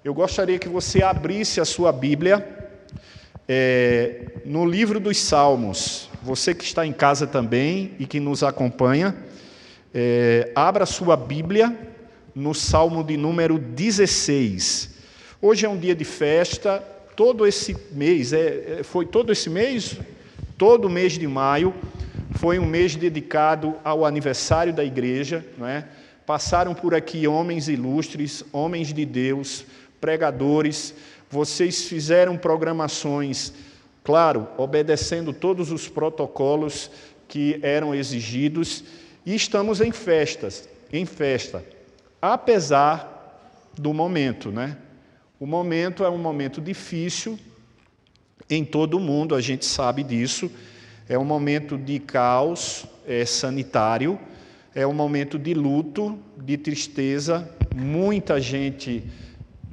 Eu gostaria que você abrisse a sua Bíblia no livro dos Salmos. Você que está em casa também e que nos acompanha, abra a sua Bíblia no Salmo de número 16. Hoje é um dia de festa, todo esse mês, foi todo esse mês? Todo mês de maio foi um mês dedicado ao aniversário da igreja, não é? Passaram por aqui homens ilustres, homens de Deus, pregadores. Vocês fizeram programações, claro, obedecendo todos os protocolos que eram exigidos, e estamos em festa, apesar do momento, né? O momento é um momento difícil em todo o mundo, a gente sabe disso. É um momento de caos sanitário, é um momento de luto, de tristeza. Muita gente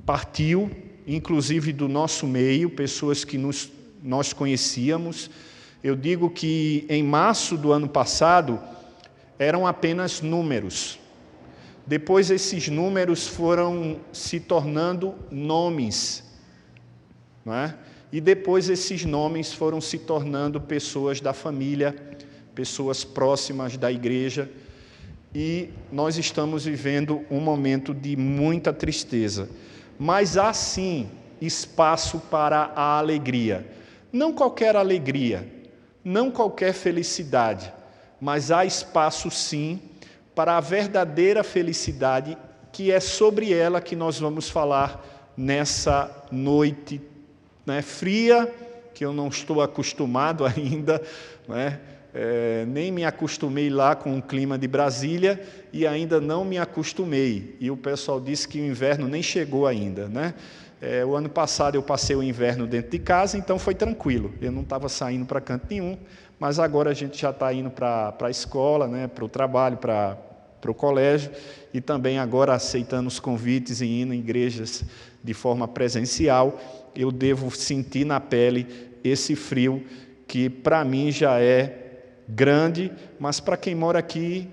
partiu, inclusive do nosso meio, pessoas que nós conhecíamos. Eu digo que em março do ano passado eram apenas números. Depois esses números foram se tornando nomes, não é? E depois esses nomes foram se tornando pessoas da família, pessoas próximas da igreja, e nós estamos vivendo um momento de muita tristeza. Mas há sim espaço para a alegria. Não qualquer alegria, não qualquer felicidade, mas há espaço sim para a verdadeira felicidade, que é sobre ela que nós vamos falar nessa noite, né, fria, que eu não estou acostumado ainda, né? Nem me acostumei lá com o clima de Brasília e ainda não me acostumei. E o pessoal disse que o inverno nem chegou ainda, né? O ano passado eu passei o inverno dentro de casa, então foi tranquilo. Eu não estava saindo para canto nenhum, mas agora a gente já está indo para a escola, né, para o trabalho, para o colégio, e também agora aceitando os convites e indo em igrejas de forma presencial. Eu devo sentir na pele esse frio que para mim já é grande, mas para quem mora aqui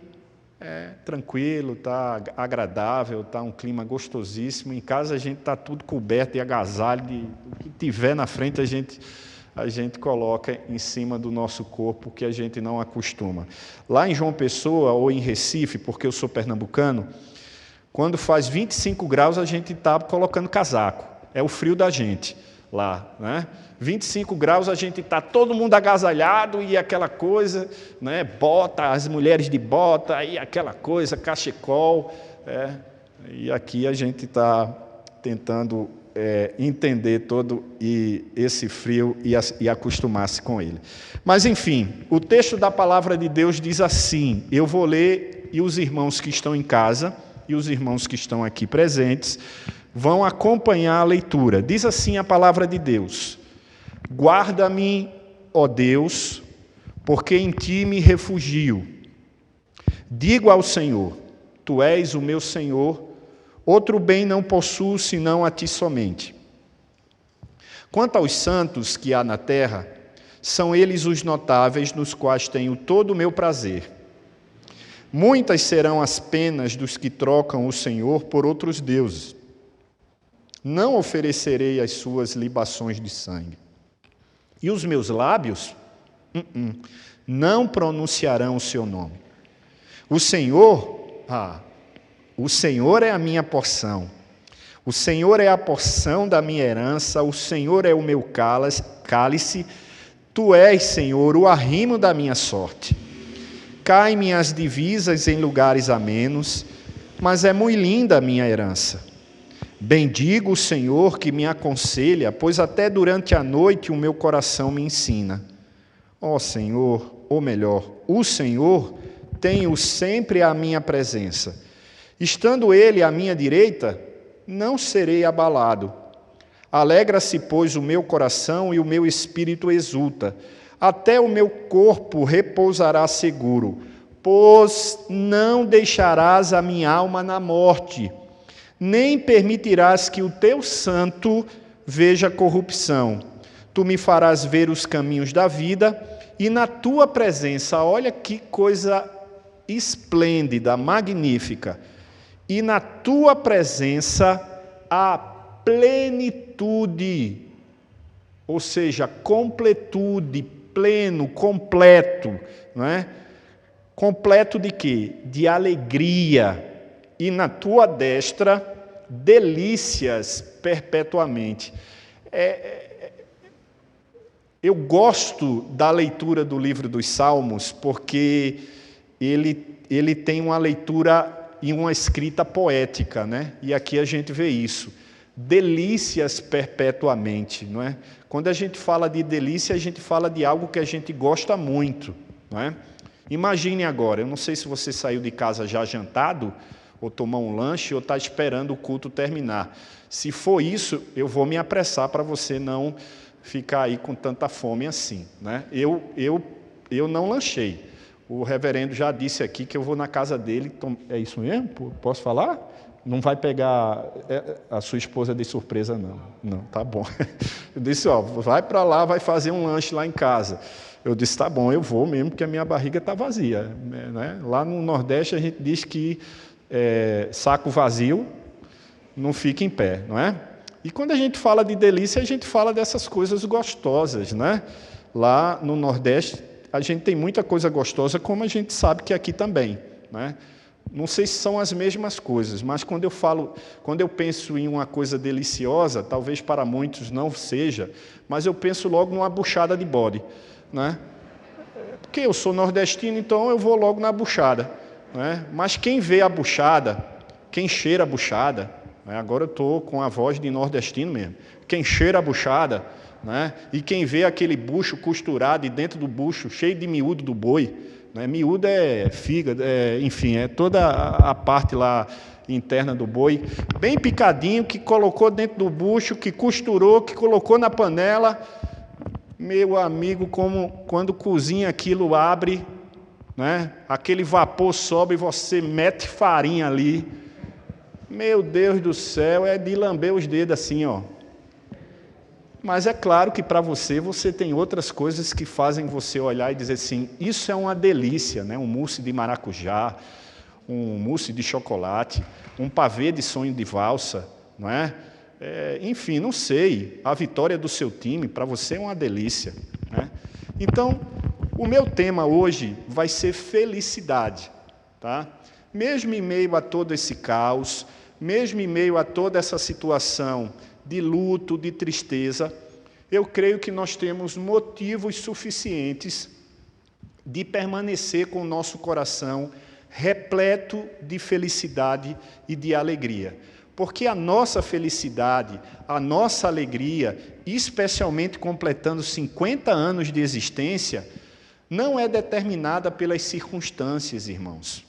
é tranquilo, está agradável, está um clima gostosíssimo. Em casa a gente está tudo coberto e agasalho, o que tiver na frente a gente coloca em cima do nosso corpo, que a gente não acostuma. Lá em João Pessoa ou em Recife, porque eu sou pernambucano, quando faz 25 graus a gente está colocando casaco, é o frio da gente lá, né? 25 graus a gente está todo mundo agasalhado e aquela coisa, né? Bota, as mulheres de bota, e aquela coisa, cachecol, e aqui a gente está tentando entender todo esse frio e acostumar-se com ele. Mas, enfim, o texto da palavra de Deus diz assim, eu vou ler, e os irmãos que estão em casa e os irmãos que estão aqui presentes vão acompanhar a leitura. Diz assim a palavra de Deus: guarda-me, ó Deus, porque em ti me refugio. Digo ao Senhor, tu és o meu Senhor, outro bem não possuo senão a ti somente. Quanto aos santos que há na terra, são eles os notáveis nos quais tenho todo o meu prazer. Muitas serão as penas dos que trocam o Senhor por outros deuses. Não oferecerei as suas libações de sangue. E os meus lábios não pronunciarão o seu nome. O Senhor é a minha porção. O Senhor é a porção da minha herança. O Senhor é o meu cálice. Tu és, Senhor, o arrimo da minha sorte. Caem-me as divisas em lugares amenos, mas é muito linda a minha herança. Bendigo o Senhor que me aconselha, pois até durante a noite o meu coração me ensina. Ó Senhor, ou melhor, o Senhor tem-o sempre à minha presença. Estando Ele à minha direita, não serei abalado. Alegra-se, pois, o meu coração e o meu espírito exulta. Até o meu corpo repousará seguro, pois não deixarás a minha alma na morte, nem permitirás que o teu santo veja corrupção. Tu me farás ver os caminhos da vida, e na tua presença, olha que coisa esplêndida, magnífica, e na tua presença há plenitude, ou seja, completude, pleno, completo, não é? Completo de quê? De alegria, e na tua destra, delícias perpetuamente. Eu gosto da leitura do livro dos Salmos, porque ele tem uma leitura e uma escrita poética, né? E aqui a gente vê isso. Delícias perpetuamente, não é? Quando a gente fala de delícia, a gente fala de algo que a gente gosta muito, não é? Imagine agora, eu não sei se você saiu de casa já jantado, ou tomar um lanche, ou está esperando o culto terminar. Se for isso, eu vou me apressar para você não ficar aí com tanta fome assim, né? Eu não lanchei. O reverendo já disse aqui que eu vou na casa dele. É isso mesmo? Posso falar? Não vai pegar a sua esposa de surpresa, não. Não, tá bom. Eu disse, vai para lá, vai fazer um lanche lá em casa. Eu disse, tá bom, eu vou mesmo, porque a minha barriga está vazia, né? Lá no Nordeste a gente diz que saco vazio não fica em pé, não é? E quando a gente fala de delícia, a gente fala dessas coisas gostosas, né? Lá no Nordeste a gente tem muita coisa gostosa, como a gente sabe que aqui também, né? Não sei se são as mesmas coisas, mas quando eu penso em uma coisa deliciosa, talvez para muitos não seja, mas eu penso logo numa buchada de bode, né? Porque eu sou nordestino, então eu vou logo na buchada, né? Mas quem vê a buchada, quem cheira a buchada, né? Agora eu estou com a voz de nordestino mesmo, quem cheira a buchada, né? E quem vê aquele bucho costurado e dentro do bucho cheio de miúdo do boi, né? Miúdo é fígado, enfim, é toda a parte lá interna do boi, bem picadinho, que colocou dentro do bucho, que costurou, que colocou na panela. Meu amigo, como quando cozinha aquilo, abre, né? Aquele vapor sobe e você mete farinha ali. Meu Deus do céu, é de lamber os dedos assim, ó. Mas é claro que para você tem outras coisas que fazem você olhar e dizer assim, isso é uma delícia, né? Um mousse de maracujá, um mousse de chocolate, um pavê de sonho de valsa, não é? Enfim, não sei, a vitória do seu time para você é uma delícia, né? Então, o meu tema hoje vai ser felicidade, tá? Mesmo em meio a todo esse caos, mesmo em meio a toda essa situação de luto, de tristeza, eu creio que nós temos motivos suficientes de permanecer com o nosso coração repleto de felicidade e de alegria. Porque a nossa felicidade, a nossa alegria, especialmente completando 50 anos de existência, não é determinada pelas circunstâncias, irmãos.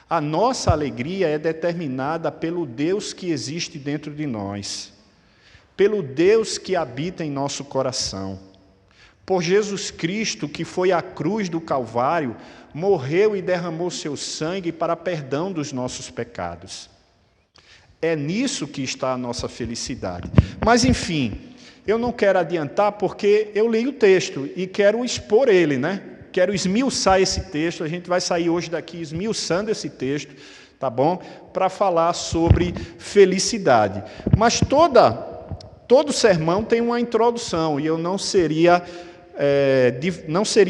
A nossa alegria é determinada pelo Deus que existe dentro de nós, pelo Deus que habita em nosso coração, por Jesus Cristo, que foi à cruz do Calvário, morreu e derramou seu sangue para perdão dos nossos pecados. É nisso que está a nossa felicidade. Mas, enfim, eu não quero adiantar porque eu li o texto e quero expor ele, né? Quero esmiuçar esse texto, a gente vai sair hoje daqui esmiuçando esse texto, tá bom? Para falar sobre felicidade. Mas todo sermão tem uma introdução, e eu não seria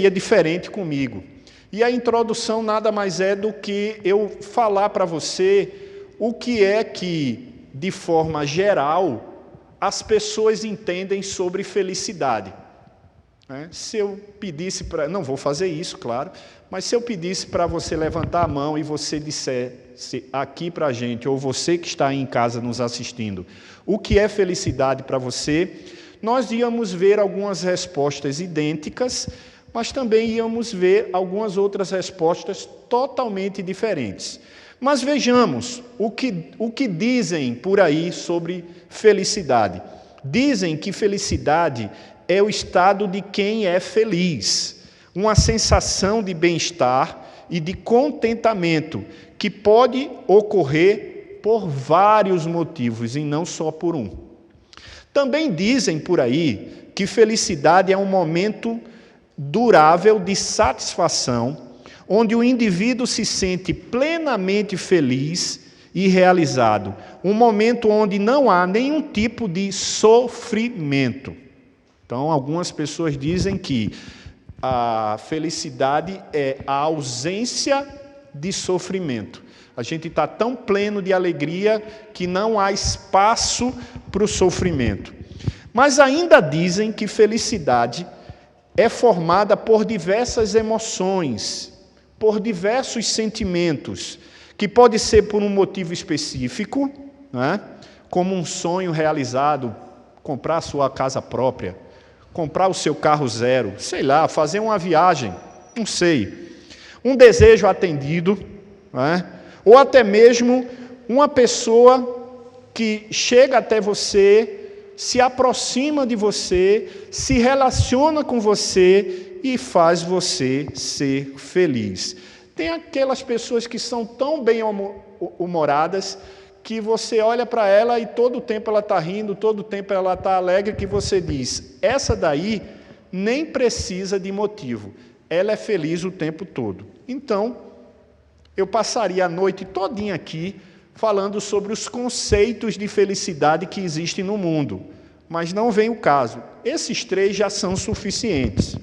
diferente comigo. E a introdução nada mais é do que eu falar para você o que é que, de forma geral, as pessoas entendem sobre felicidade. Se eu pedisse para... Não vou fazer isso, claro, mas se eu pedisse para você levantar a mão e você dissesse aqui para a gente, ou você que está aí em casa nos assistindo, o que é felicidade para você, nós íamos ver algumas respostas idênticas, mas também íamos ver algumas outras respostas totalmente diferentes. Mas vejamos o que dizem por aí sobre felicidade. Dizem que felicidade é o estado de quem é feliz, uma sensação de bem-estar e de contentamento que pode ocorrer por vários motivos e não só por um. Também dizem por aí que felicidade é um momento durável de satisfação, onde o indivíduo se sente plenamente feliz e realizado. Um momento onde não há nenhum tipo de sofrimento. Então, algumas pessoas dizem que a felicidade é a ausência de sofrimento. A gente está tão pleno de alegria que não há espaço para o sofrimento. Mas ainda dizem que felicidade é formada por diversas emoções, por diversos sentimentos, que pode ser por um motivo específico, né? Como um sonho realizado, comprar a sua casa própria, comprar o seu carro zero, sei lá, fazer uma viagem, não sei, um desejo atendido, né? Ou até mesmo uma pessoa que chega até você, se aproxima de você, se relaciona com você e faz você ser feliz. Tem aquelas pessoas que são tão bem-humoradas que você olha para ela e todo o tempo ela está rindo, todo o tempo ela está alegre, que você diz, essa daí nem precisa de motivo, ela é feliz o tempo todo. Então, eu passaria a noite todinha aqui falando sobre os conceitos de felicidade que existem no mundo, mas não vem o caso. Esses 3 já são suficientes.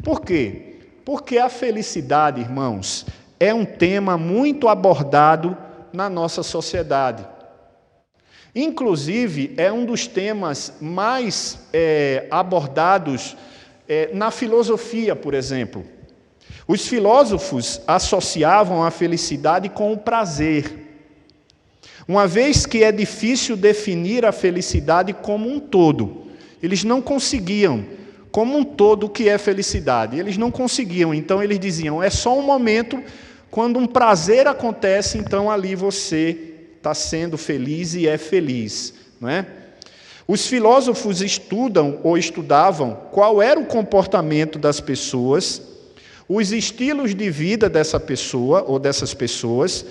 Por quê? Porque a felicidade, irmãos, é um tema muito abordado na nossa sociedade. Inclusive, é um dos temas mais abordados na filosofia, por exemplo. Os filósofos associavam a felicidade com o prazer, uma vez que é difícil definir a felicidade como um todo. Eles não conseguiam, como um todo, o que é felicidade. Eles não conseguiam, então eles diziam, é só um momento, quando um prazer acontece, então ali você está sendo feliz e é feliz, não é? Os filósofos estudam ou estudavam qual era o comportamento das pessoas, os estilos de vida dessa pessoa ou dessas pessoas,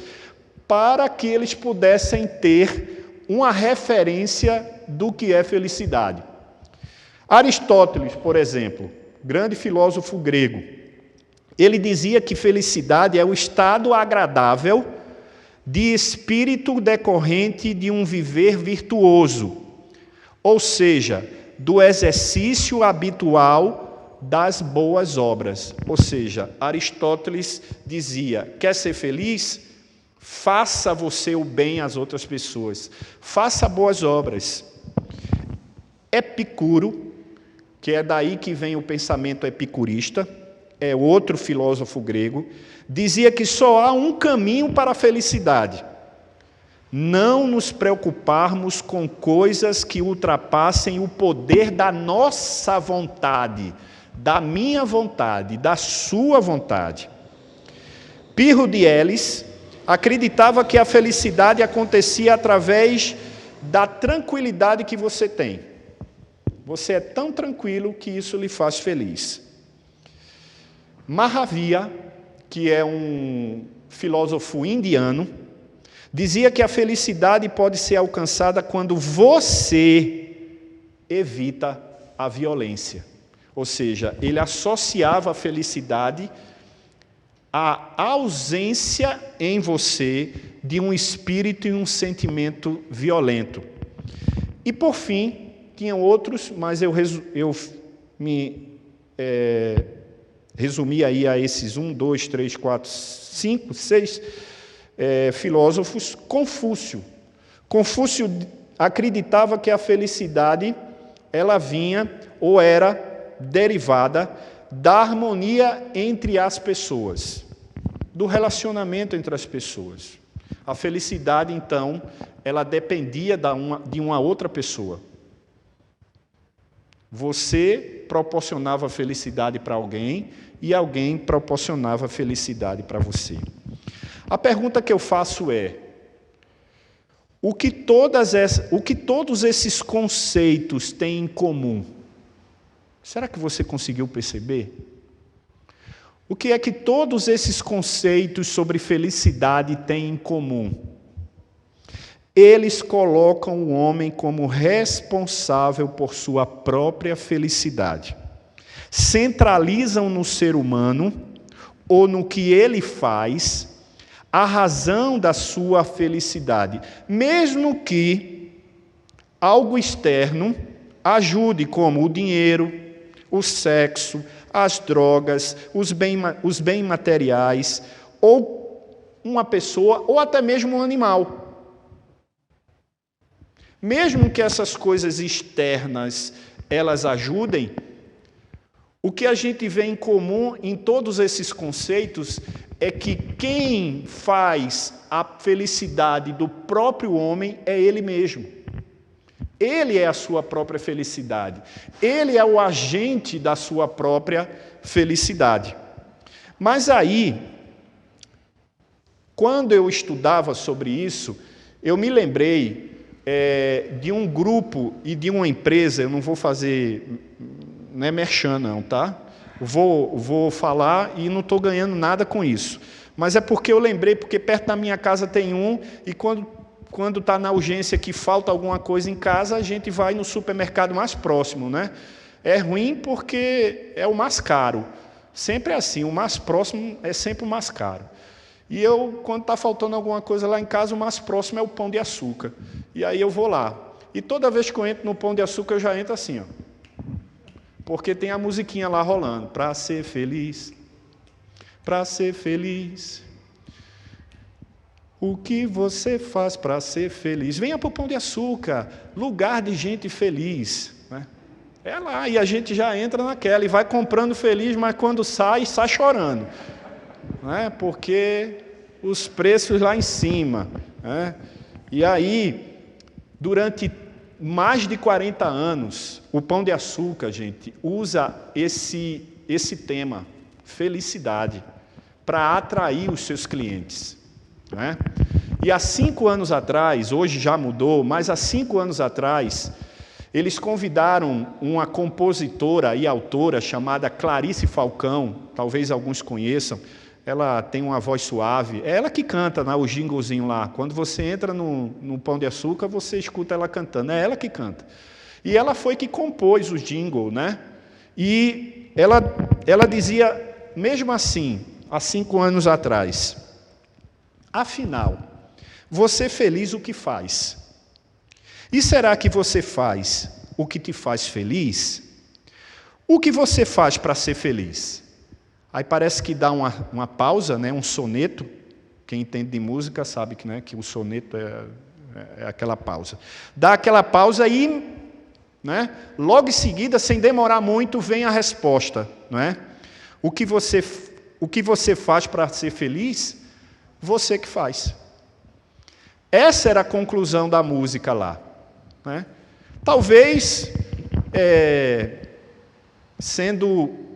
para que eles pudessem ter uma referência do que é felicidade. Aristóteles, por exemplo, grande filósofo grego, ele dizia que felicidade é o estado agradável de espírito decorrente de um viver virtuoso, ou seja, do exercício habitual das boas obras. Ou seja, Aristóteles dizia, quer ser feliz? Faça você o bem às outras pessoas. Faça boas obras. Epicuro, que é daí que vem o pensamento epicurista, é outro filósofo grego, dizia que só há um caminho para a felicidade. Não nos preocuparmos com coisas que ultrapassem o poder da nossa vontade, da minha vontade, da sua vontade. Pirro de Elis acreditava que a felicidade acontecia através da tranquilidade que você tem. Você é tão tranquilo que isso lhe faz feliz. Mahavira, que é um filósofo indiano, dizia que a felicidade pode ser alcançada quando você evita a violência. Ou seja, ele associava a felicidade à ausência em você de um espírito e um sentimento violento. E, por fim, tinham outros, mas eu me resumi aí a esses 1, 2, 3, 4, 5, 6 filósofos. Confúcio acreditava que a felicidade ela vinha ou era derivada da harmonia entre as pessoas, do relacionamento entre as pessoas. A felicidade, então, ela dependia de uma outra pessoa. Você proporcionava felicidade para alguém e alguém proporcionava felicidade para você. A pergunta que eu faço é: o que todos esses conceitos têm em comum? Será que você conseguiu perceber? O que é que todos esses conceitos sobre felicidade têm em comum? Eles colocam o homem como responsável por sua própria felicidade. Centralizam no ser humano, ou no que ele faz, a razão da sua felicidade, mesmo que algo externo ajude, como o dinheiro, o sexo, as drogas, os bens materiais, ou uma pessoa, ou até mesmo um animal. Mesmo que essas coisas externas elas ajudem, o que a gente vê em comum em todos esses conceitos é que quem faz a felicidade do próprio homem é ele mesmo. Ele é a sua própria felicidade. Ele é o agente da sua própria felicidade. Mas aí, quando eu estudava sobre isso, eu me lembrei de um grupo e de uma empresa. Eu não vou fazer, não é merchan não, tá? Vou falar e não estou ganhando nada com isso. Mas é porque eu lembrei, porque perto da minha casa tem um, e quando está na urgência que falta alguma coisa em casa, a gente vai no supermercado mais próximo, né? É ruim porque é o mais caro. Sempre é assim, o mais próximo é sempre o mais caro. E eu, quando está faltando alguma coisa lá em casa, o mais próximo é o Pão de Açúcar. E aí eu vou lá. E toda vez que eu entro no Pão de Açúcar, eu já entro assim, ó. Porque tem a musiquinha lá rolando. Para ser feliz, para ser feliz. O que você faz para ser feliz? Venha para o Pão de Açúcar, lugar de gente feliz. Né? É lá, e a gente já entra naquela, e vai comprando feliz, mas quando sai chorando. Né? Porque os preços lá em cima. Né? E aí, durante mais de 40 anos, o Pão de Açúcar, gente, usa esse tema, felicidade, para atrair os seus clientes. Né? E há 5 anos atrás, hoje já mudou, mas há 5 anos atrás, eles convidaram uma compositora e autora chamada Clarice Falcão, talvez alguns conheçam. Ela tem uma voz suave, é ela que canta, né, o jinglezinho lá. Quando você entra no Pão de Açúcar, você escuta ela cantando, é ela que canta. E ela foi que compôs o jingle, né? E ela dizia, mesmo assim, há 5 anos atrás, afinal, você feliz o que faz? E será que você faz o que te faz feliz? O que você faz para ser feliz? Aí parece que dá uma pausa, né, um soneto. Quem entende de música sabe que, né, que o soneto é aquela pausa. Dá aquela pausa e, né, logo em seguida, sem demorar muito, vem a resposta. Né? O que você faz para ser feliz? Você que faz. Essa era a conclusão da música lá. Né? Talvez, sendo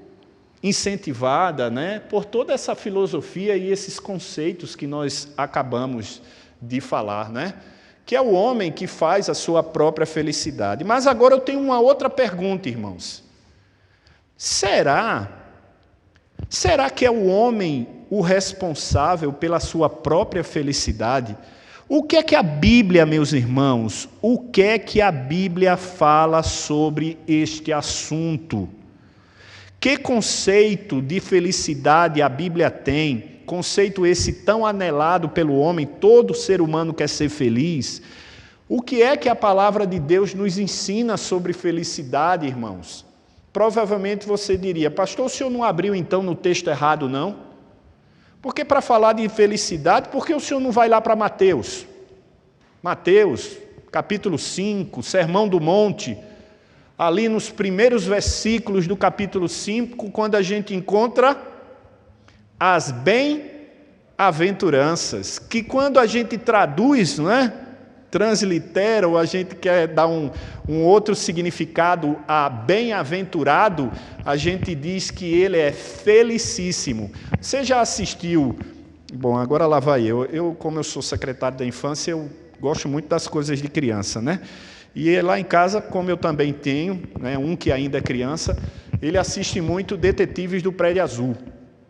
incentivada, né, por toda essa filosofia e esses conceitos que nós acabamos de falar, né, que é o homem que faz a sua própria felicidade. Mas agora eu tenho uma outra pergunta, irmãos. Será que é o homem o responsável pela sua própria felicidade? O que é que a Bíblia, meus irmãos, o que é que a Bíblia fala sobre este assunto? Que conceito de felicidade a Bíblia tem? Conceito esse tão anelado pelo homem, todo ser humano quer ser feliz. O que é que a palavra de Deus nos ensina sobre felicidade, irmãos? Provavelmente você diria, pastor, o senhor não abriu então no texto errado, não? Porque para falar de felicidade, por que o senhor não vai lá para Mateus? Mateus, capítulo 5, Sermão do Monte, ali nos primeiros versículos do capítulo 5, quando a gente encontra as bem-aventuranças, que quando a gente traduz, não é? Translitera, ou a gente quer dar um outro significado a bem-aventurado, a gente diz que ele é felicíssimo. Você já assistiu? Bom, agora lá vai eu. Como eu sou secretário da infância, eu gosto muito das coisas de criança, né? E lá em casa, como eu também tenho, né, um que ainda é criança, ele assiste muito Detetives do Prédio Azul.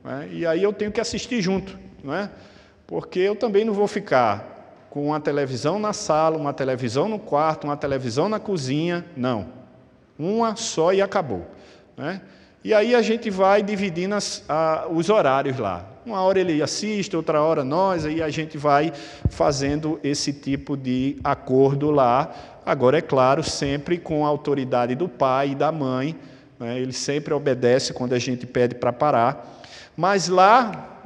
Né? E aí eu tenho que assistir junto, né? Porque eu também não vou ficar com uma televisão na sala, uma televisão no quarto, uma televisão na cozinha, não. Uma só e acabou. Né? E aí a gente vai dividindo os horários lá. Uma hora ele assiste, outra hora nós, aí a gente vai fazendo esse tipo de acordo lá. Agora, é claro, sempre com a autoridade do pai e da mãe, né? Ele sempre obedece quando a gente pede para parar. Mas lá,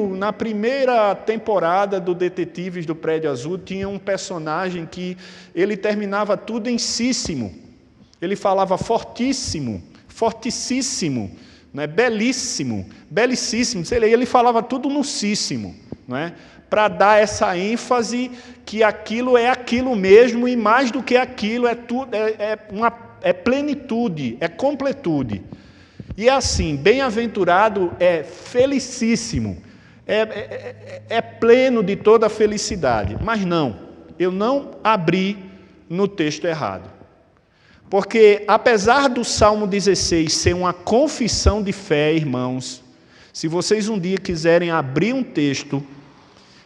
na primeira temporada do Detetives do Prédio Azul, tinha um personagem que ele terminava tudo em císsimo. Ele falava fortíssimo, forticíssimo, né? Belíssimo, belicíssimo. Ele falava tudo no císsimo, né? Para dar essa ênfase que aquilo é aquilo mesmo e mais do que aquilo, é plenitude, é completude. E é assim, bem-aventurado é felicíssimo, é pleno de toda a felicidade. Mas não, eu não abri no texto errado. Porque, apesar do Salmo 16 ser uma confissão de fé, irmãos, se vocês um dia quiserem abrir um texto,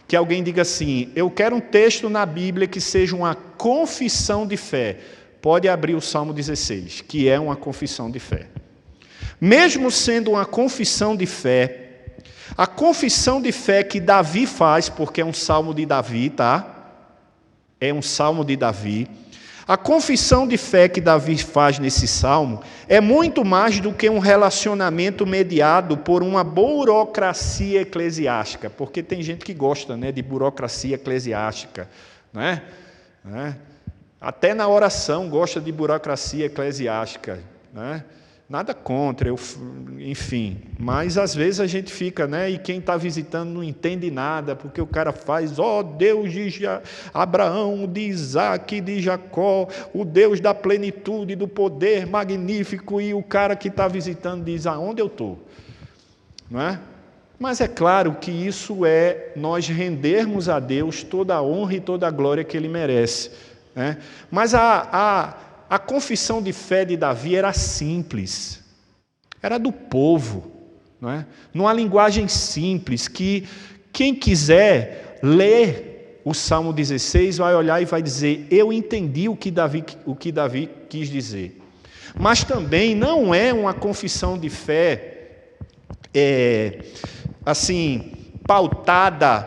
que alguém diga assim, eu quero um texto na Bíblia que seja uma confissão de fé, pode abrir o Salmo 16, que é uma confissão de fé. Mesmo sendo uma confissão de fé, a confissão de fé que Davi faz, porque é um salmo de Davi, tá? É um salmo de Davi. A confissão de fé que Davi faz nesse salmo é muito mais do que um relacionamento mediado por uma burocracia eclesiástica, porque tem gente que gosta, né, de burocracia eclesiástica, né? Até na oração gosta de burocracia eclesiástica, né? Nada contra, enfim, mas às vezes a gente fica, né? E quem está visitando não entende nada, porque o cara faz, Deus de Abraão, de Isaac, de Jacó, o Deus da plenitude, do poder magnífico, e o cara que está visitando diz, aonde eu estou? Não é? Mas é claro que isso é nós rendermos a Deus toda a honra e toda a glória que Ele merece, né? Mas a confissão de fé de Davi era simples, era do povo, não é? Numa linguagem simples, que quem quiser ler o Salmo 16 vai olhar e vai dizer, eu entendi o que Davi quis dizer. Mas também não é uma confissão de fé, assim, pautada,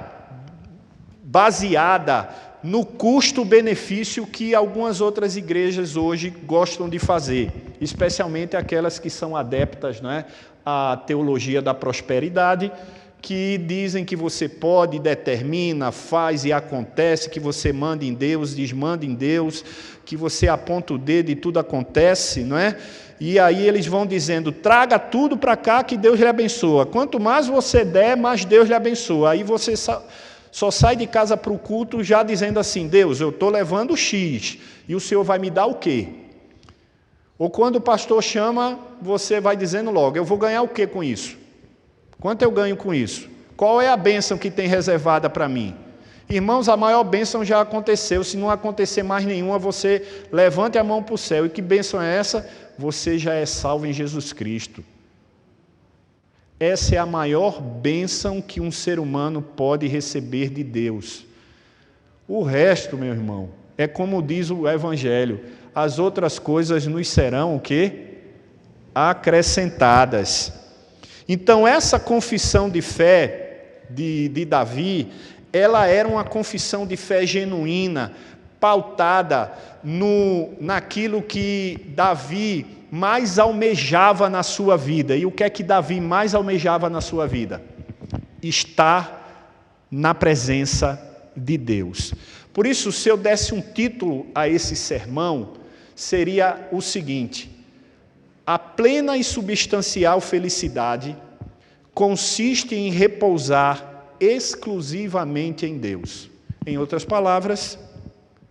baseada no custo-benefício que algumas outras igrejas hoje gostam de fazer, especialmente aquelas que são adeptas, né, à teologia da prosperidade, que dizem que você pode, determina, faz e acontece, que você manda em Deus, desmanda em Deus, que você aponta o dedo e tudo acontece, não é? E aí eles vão dizendo, traga tudo para cá que Deus lhe abençoa. Quanto mais você der, mais Deus lhe abençoa. Aí você só sai de casa para o culto já dizendo assim, Deus, eu estou levando X, e o Senhor vai me dar o quê? Ou quando o pastor chama, você vai dizendo logo, eu vou ganhar o quê com isso? Quanto eu ganho com isso? Qual é a bênção que tem reservada para mim? Irmãos, a maior bênção já aconteceu, se não acontecer mais nenhuma, você levante a mão para o céu. E que bênção é essa? Você já é salvo em Jesus Cristo. Essa é a maior bênção que um ser humano pode receber de Deus. O resto, meu irmão, é como diz o Evangelho, as outras coisas nos serão o quê? Acrescentadas. Então, essa confissão de fé de Davi, ela era uma confissão de fé genuína, pautada naquilo que Davi mais almejava na sua vida. E o que é que Davi mais almejava na sua vida? Estar na presença de Deus. Por isso, se eu desse um título a esse sermão, seria o seguinte: a plena e substancial felicidade consiste em repousar exclusivamente em Deus. Em outras palavras,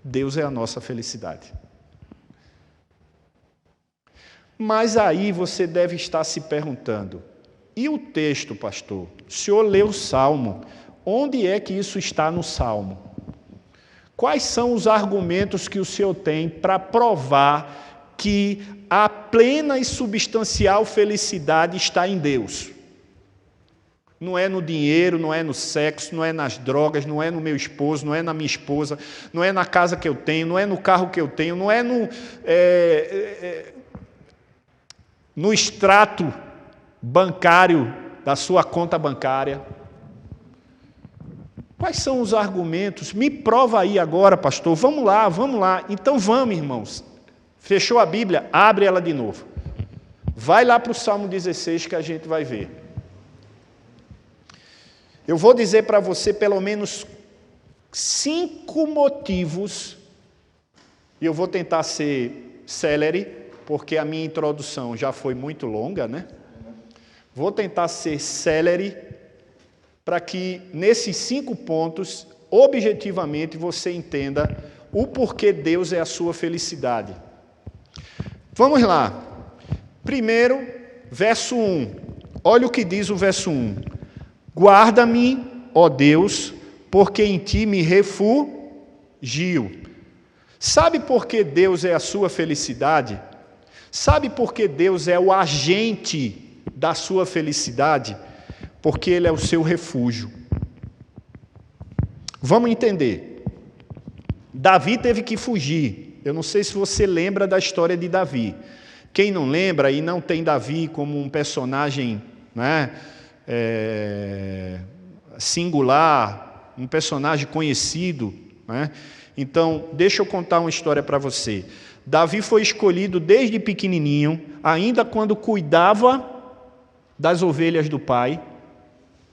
Deus é a nossa felicidade. Mas aí você deve estar se perguntando, e o texto, pastor? O senhor leu o Salmo, onde é que isso está no Salmo? Quais são os argumentos que o senhor tem para provar que a plena e substancial felicidade está em Deus? Não é no dinheiro, não é no sexo, não é nas drogas, não é no meu esposo, não é na minha esposa, não é na casa que eu tenho, não é no carro que eu tenho, não é no extrato bancário da sua conta bancária. Quais são os argumentos? Me prova aí agora, pastor. Vamos lá, vamos lá. Então vamos, irmãos. Fechou a Bíblia? Abre ela de novo. Vai lá para o Salmo 16 que a gente vai ver. Eu vou dizer para você pelo menos 5 motivos, e eu vou tentar ser célere, porque a minha introdução já foi muito longa, né? Vou tentar ser célere para que nesses 5 pontos, objetivamente, você entenda o porquê Deus é a sua felicidade. Vamos lá. Primeiro, verso 1. Olha o que diz o verso 1. Guarda-me, ó Deus, porque em ti me refugio. Sabe por que Deus é a sua felicidade? Sabe por que Deus é o agente da sua felicidade? Porque Ele é o seu refúgio. Vamos entender. Davi teve que fugir. Eu não sei se você lembra da história de Davi. Quem não lembra e não tem Davi como um personagem, né, singular, um personagem conhecido, né? Então, deixa eu contar uma história para você. Davi foi escolhido desde pequenininho, ainda quando cuidava das ovelhas do pai.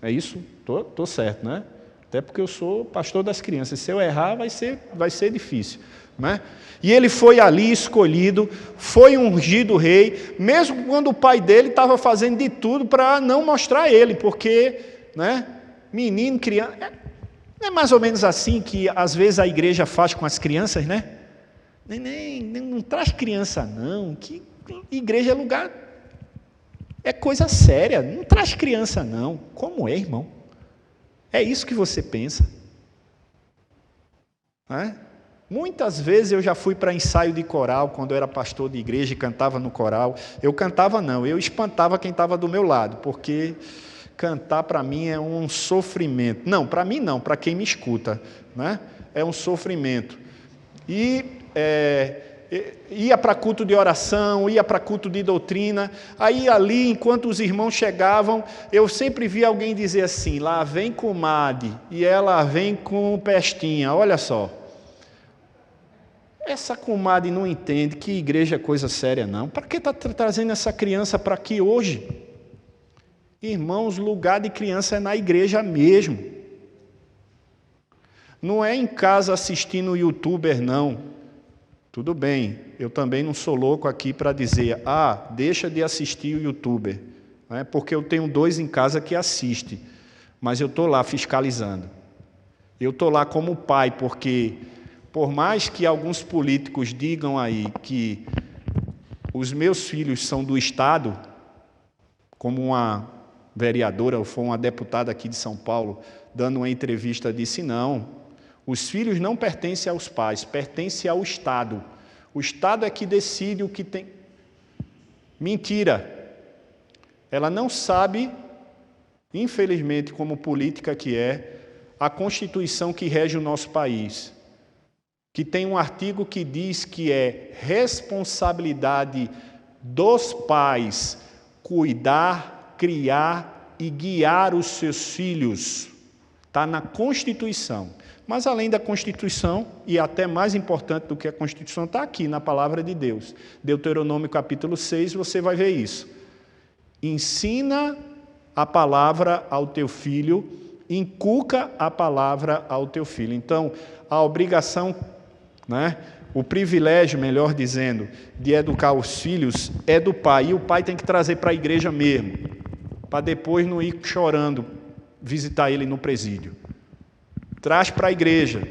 É isso? Tô certo, né? Até porque eu sou pastor das crianças. Se eu errar, vai ser difícil, né? E ele foi ali escolhido, foi ungido rei, mesmo quando o pai dele estava fazendo de tudo para não mostrar ele, porque, né, menino, criança... É mais ou menos assim que às vezes a igreja faz com as crianças, né? Não traz criança não, que igreja é lugar... É coisa séria, não traz criança não. Como é, irmão? É isso que você pensa? Né? Muitas vezes eu já fui para ensaio de coral, quando eu era pastor de igreja e cantava no coral. Eu cantava não, eu espantava quem estava do meu lado, porque cantar para mim é um sofrimento. Não, para mim não, para quem me escuta, né? É um sofrimento. E ia para culto de oração, ia para culto de doutrina, aí ali, enquanto os irmãos chegavam, eu sempre via alguém dizer assim, lá vem comadre, e ela vem com pestinha, olha só. Essa comadre não entende que igreja é coisa séria, não. Para que está trazendo essa criança para aqui hoje? Irmãos, lugar de criança é na igreja mesmo. Não é em casa assistindo youtuber, não. Tudo bem, eu também não sou louco aqui para dizer, deixa de assistir o youtuber, né? Porque eu tenho 2 em casa que assistem, mas eu estou lá fiscalizando. Eu estou lá como pai, porque... Por mais que alguns políticos digam aí que os meus filhos são do Estado, como uma vereadora ou foi uma deputada aqui de São Paulo, dando uma entrevista, disse, não, os filhos não pertencem aos pais, pertencem ao Estado. O Estado é que decide o que tem... Mentira! Ela não sabe, infelizmente, como política que é, a Constituição que rege o nosso país. Que tem um artigo que diz que é responsabilidade dos pais cuidar, criar e guiar os seus filhos. Está na Constituição. Mas além da Constituição, e até mais importante do que a Constituição, está aqui na Palavra de Deus. Deuteronômio capítulo 6, você vai ver isso. Ensina a palavra ao teu filho, inculca a palavra ao teu filho. Então, a obrigação... né? O privilégio, melhor dizendo, de educar os filhos é do pai, e o pai tem que trazer para a igreja mesmo, para depois não ir chorando visitar ele no presídio. Traz para a igreja,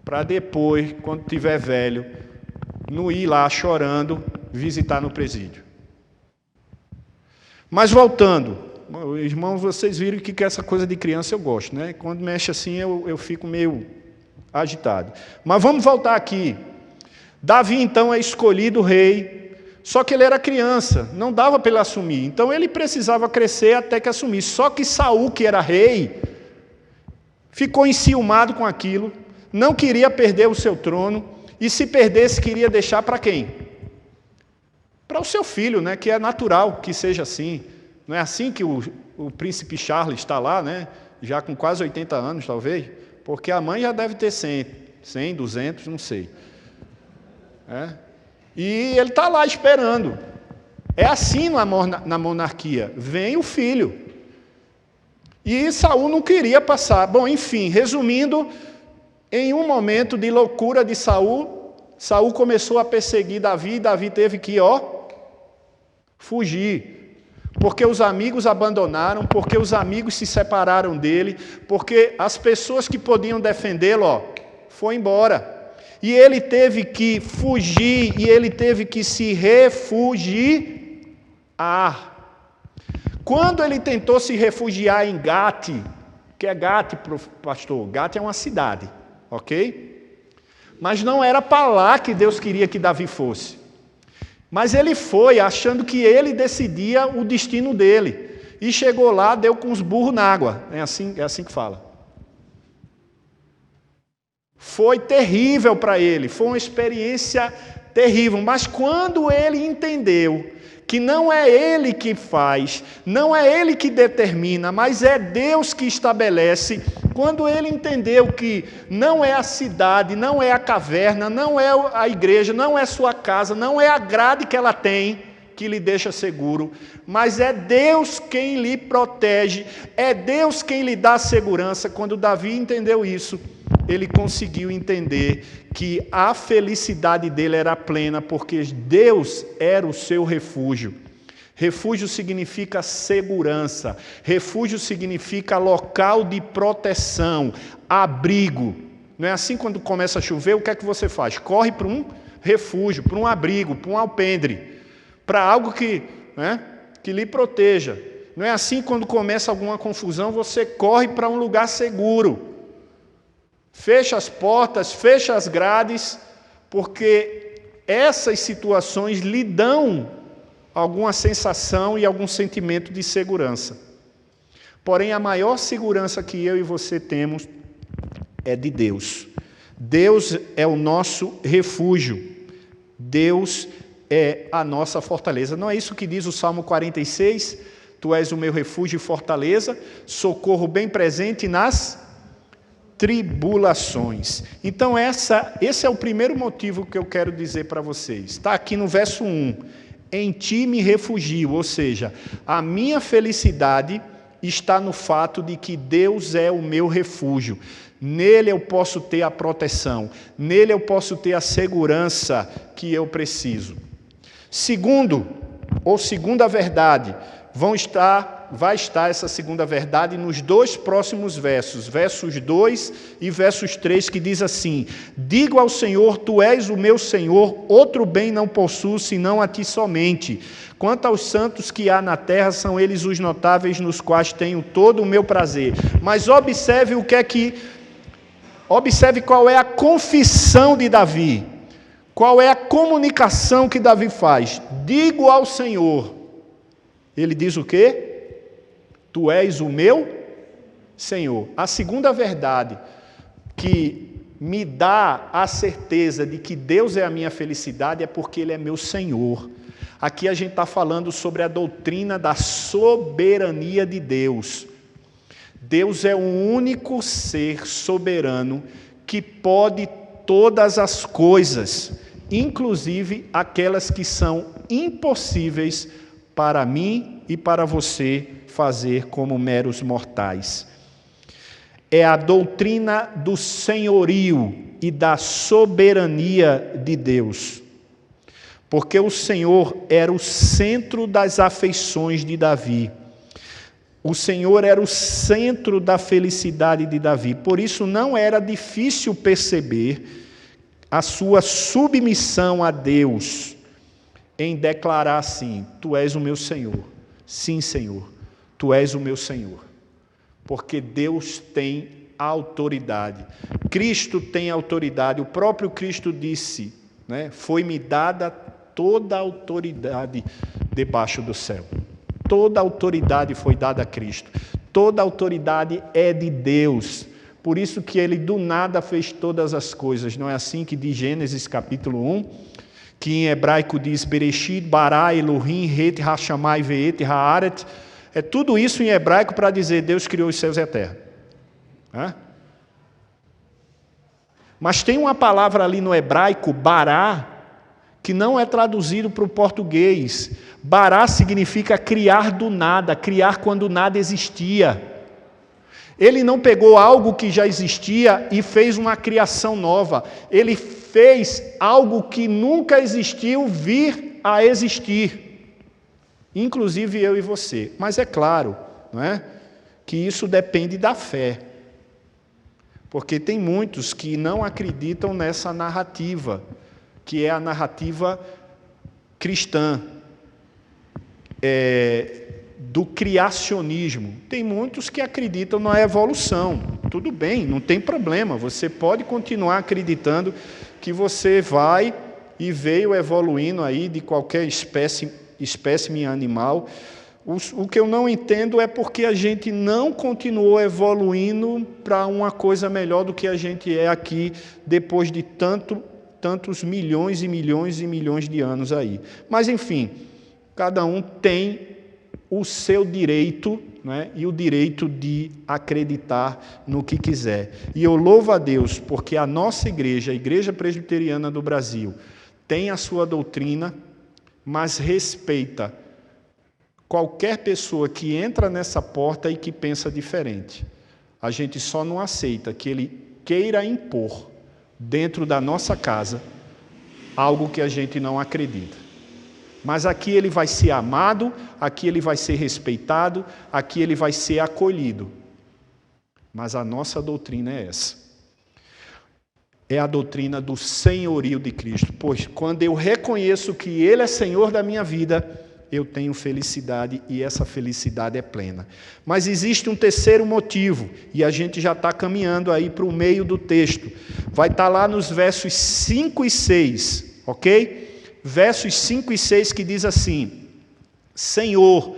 para depois, quando tiver velho, não ir lá chorando visitar no presídio. Mas voltando, irmãos, vocês viram que essa coisa de criança eu gosto, né? Quando mexe assim eu fico meio... agitado. Mas vamos voltar aqui. Davi, então, é escolhido rei, só que ele era criança, não dava para ele assumir. Então, ele precisava crescer até que assumisse. Só que Saul, que era rei, ficou enciumado com aquilo, não queria perder o seu trono, e se perdesse, queria deixar para quem? Para o seu filho, né? Que é natural que seja assim. Não é assim que o príncipe Charles está lá, né? Já com quase 80 anos, talvez, porque a mãe já deve ter 100, 200, não sei. E ele está lá esperando. É assim na monarquia. Vem o filho. E Saul não queria passar. Bom, enfim, resumindo, em um momento de loucura de Saul, Saul começou a perseguir Davi, e Davi teve que, fugir. Porque os amigos abandonaram, porque os amigos se separaram dele, porque as pessoas que podiam defendê-lo, foi embora. E ele teve que fugir, e ele teve que se refugiar. Quando ele tentou se refugiar em Gate, que é Gate, pastor? Gate é uma cidade, ok? Mas não era para lá que Deus queria que Davi fosse. Mas ele foi achando que ele decidia o destino dele. E chegou lá, deu com os burros na água. É assim que fala. Foi terrível para ele, foi uma experiência terrível. Mas quando ele entendeu que não é ele que faz, não é ele que determina, mas é Deus que estabelece, quando ele entendeu que não é a cidade, não é a caverna, não é a igreja, não é sua casa, não é a grade que ela tem que lhe deixa seguro, mas é Deus quem lhe protege, é Deus quem lhe dá segurança. Quando Davi entendeu isso, ele conseguiu entender que a felicidade dele era plena, porque Deus era o seu refúgio. Refúgio significa segurança, refúgio significa local de proteção, abrigo. Não é assim? Quando começa a chover, o que é que você faz? Corre para um refúgio, para um abrigo, para um alpendre, para algo que lhe proteja. Não é assim? Quando começa alguma confusão, você corre para um lugar seguro. Fecha as portas, fecha as grades, porque essas situações lhe dão alguma sensação e algum sentimento de segurança. Porém, a maior segurança que eu e você temos é de Deus. Deus é o nosso refúgio. Deus é a nossa fortaleza. Não é isso que diz o Salmo 46? Tu és o meu refúgio e fortaleza, socorro bem presente nas tribulações. Então esse é o primeiro motivo que eu quero dizer para vocês. Está aqui no verso 1. Em ti me refugio, ou seja, a minha felicidade está no fato de que Deus é o meu refúgio. Nele eu posso ter a proteção, nele eu posso ter a segurança que eu preciso. Segunda verdade, vai estar essa segunda verdade nos dois próximos versos 2 e versos 3, que diz assim: digo ao Senhor, tu és o meu Senhor, outro bem não possuo, senão a ti somente. Quanto aos santos que há na terra, são eles os notáveis, nos quais tenho todo o meu prazer. Mas observe qual é a confissão de Davi, qual é a comunicação que Davi faz. Digo ao Senhor, ele diz o quê? Tu és o meu Senhor. A segunda verdade que me dá a certeza de que Deus é a minha felicidade é porque Ele é meu Senhor. Aqui a gente está falando sobre a doutrina da soberania de Deus. Deus é o único ser soberano que pode todas as coisas, inclusive aquelas que são impossíveis para mim e para você fazer como meros mortais. É a doutrina do senhorio e da soberania de Deus. Porque o Senhor era o centro das afeições de Davi. O Senhor era o centro da felicidade de Davi. Por isso não era difícil perceber a sua submissão a Deus em declarar assim: tu és o meu Senhor. Sim, Senhor. Tu és o meu Senhor, porque Deus tem autoridade, Cristo tem autoridade, o próprio Cristo disse, foi-me dada toda a autoridade debaixo do céu, toda a autoridade foi dada a Cristo, toda a autoridade é de Deus, por isso que Ele do nada fez todas as coisas, não é assim que diz Gênesis capítulo 1, que em hebraico diz Bereshit bara Elohim het hashamai ve'et haaret. É tudo isso em hebraico para dizer Deus criou os céus e a terra. Mas tem uma palavra ali no hebraico, bará, que não é traduzido para o português. Bará significa criar do nada, criar quando nada existia. Ele não pegou algo que já existia e fez uma criação nova. Ele fez algo que nunca existiu vir a existir. Inclusive eu e você. Mas é claro, não é? Que isso depende da fé. Porque tem muitos que não acreditam nessa narrativa, que é a narrativa cristã, do criacionismo. Tem muitos que acreditam na evolução. Tudo bem, não tem problema. Você pode continuar acreditando que você vai e veio evoluindo aí de qualquer espécime animal. O que eu não entendo é porque a gente não continuou evoluindo para uma coisa melhor do que a gente é aqui, depois de tantos milhões e milhões e milhões de anos aí. Mas, enfim, cada um tem o seu direito, né, e o direito de acreditar no que quiser. E eu louvo a Deus porque a nossa igreja, a Igreja Presbiteriana do Brasil, tem a sua doutrina, mas respeita qualquer pessoa que entra nessa porta e que pensa diferente. A gente só não aceita que ele queira impor dentro da nossa casa algo que a gente não acredita. Mas aqui ele vai ser amado, aqui ele vai ser respeitado, aqui ele vai ser acolhido. Mas a nossa doutrina é essa. É a doutrina do senhorio de Cristo. Pois quando eu reconheço que Ele é Senhor da minha vida, eu tenho felicidade e essa felicidade é plena. Mas existe um terceiro motivo, e a gente já está caminhando aí para o meio do texto. Vai estar lá nos versos 5 e 6, ok? Versos 5 e 6 que diz assim: Senhor,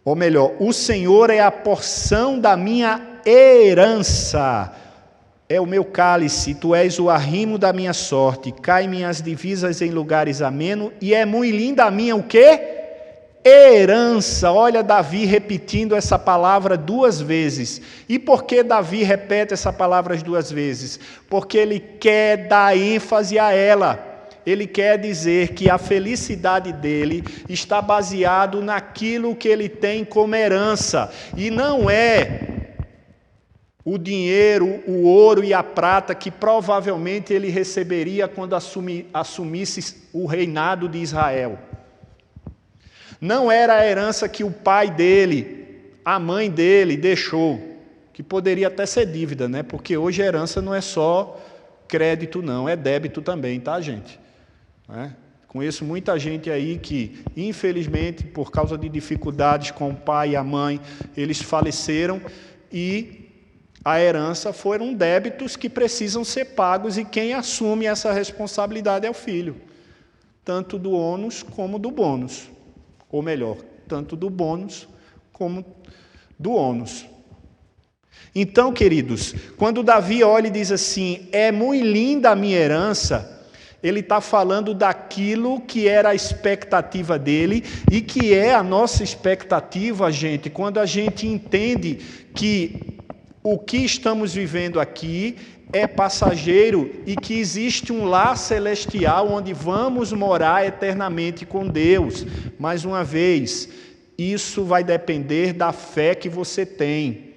ou melhor, o Senhor é a porção da minha herança, é o meu cálice, tu és o arrimo da minha sorte, cai minhas divisas em lugares amenos, e é muito linda a minha o quê? Herança. Olha Davi repetindo essa palavra 2 vezes. E por que Davi repete essa palavra as 2 vezes? Porque ele quer dar ênfase a ela. Ele quer dizer que a felicidade dele está baseado naquilo que ele tem como herança, e não é o dinheiro, o ouro e a prata que provavelmente ele receberia quando assumisse o reinado de Israel. Não era a herança que o pai dele, a mãe dele deixou, que poderia até ser dívida, né? Porque hoje a herança não é só crédito não, é débito também, tá, gente? Conheço muita gente aí que, infelizmente, por causa de dificuldades com o pai e a mãe, eles faleceram e a herança foram débitos que precisam ser pagos, e quem assume essa responsabilidade é o filho, tanto do ônus como do bônus, ou melhor, tanto do bônus como do ônus. Então, queridos, quando Davi olha e diz assim, é muito linda a minha herança, ele está falando daquilo que era a expectativa dele e que é a nossa expectativa, gente, quando a gente entende que o que estamos vivendo aqui é passageiro e que existe um lar celestial onde vamos morar eternamente com Deus. Mais uma vez, isso vai depender da fé que você tem.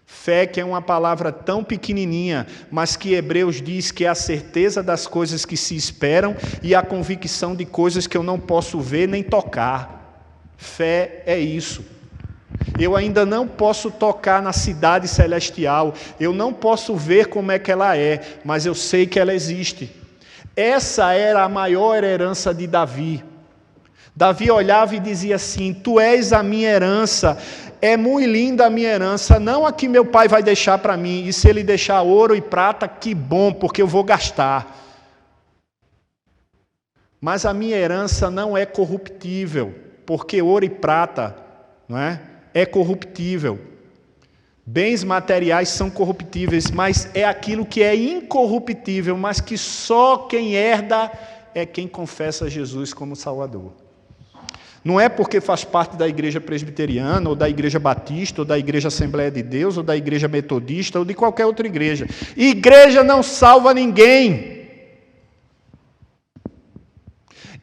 Fé que é uma palavra tão pequenininha, mas que Hebreus diz que é a certeza das coisas que se esperam e a convicção de coisas que eu não posso ver nem tocar. Fé é isso. Eu ainda não posso tocar na cidade celestial, eu não posso ver como é que ela é, mas eu sei que ela existe. Essa era a maior herança de Davi. Davi olhava e dizia assim, tu és a minha herança, é muito linda a minha herança, não a que meu pai vai deixar para mim, e se ele deixar ouro e prata, que bom, porque eu vou gastar. Mas a minha herança não é corruptível, porque ouro e prata, não é corruptível. Bens materiais são corruptíveis, mas é aquilo que é incorruptível, mas que só quem herda é quem confessa Jesus como Salvador. Não é porque faz parte da igreja presbiteriana, ou da igreja batista, ou da igreja Assembleia de Deus, ou da igreja metodista, ou de qualquer outra igreja. Igreja não salva ninguém.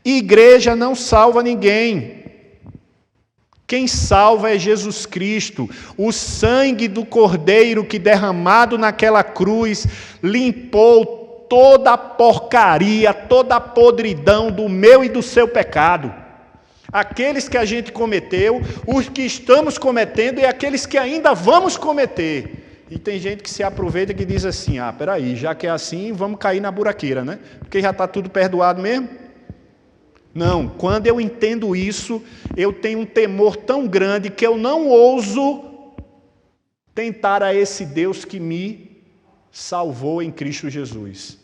Igreja não salva ninguém. Quem salva é Jesus Cristo. O sangue do Cordeiro que derramado naquela cruz limpou toda a porcaria, toda a podridão do meu e do seu pecado. Aqueles que a gente cometeu, os que estamos cometendo e aqueles que ainda vamos cometer. E tem gente que se aproveita e que diz assim, peraí, já que é assim, vamos cair na buraqueira, né? Porque já está tudo perdoado mesmo. Não, quando eu entendo isso, eu tenho um temor tão grande que eu não ouso tentar a esse Deus que me salvou em Cristo Jesus.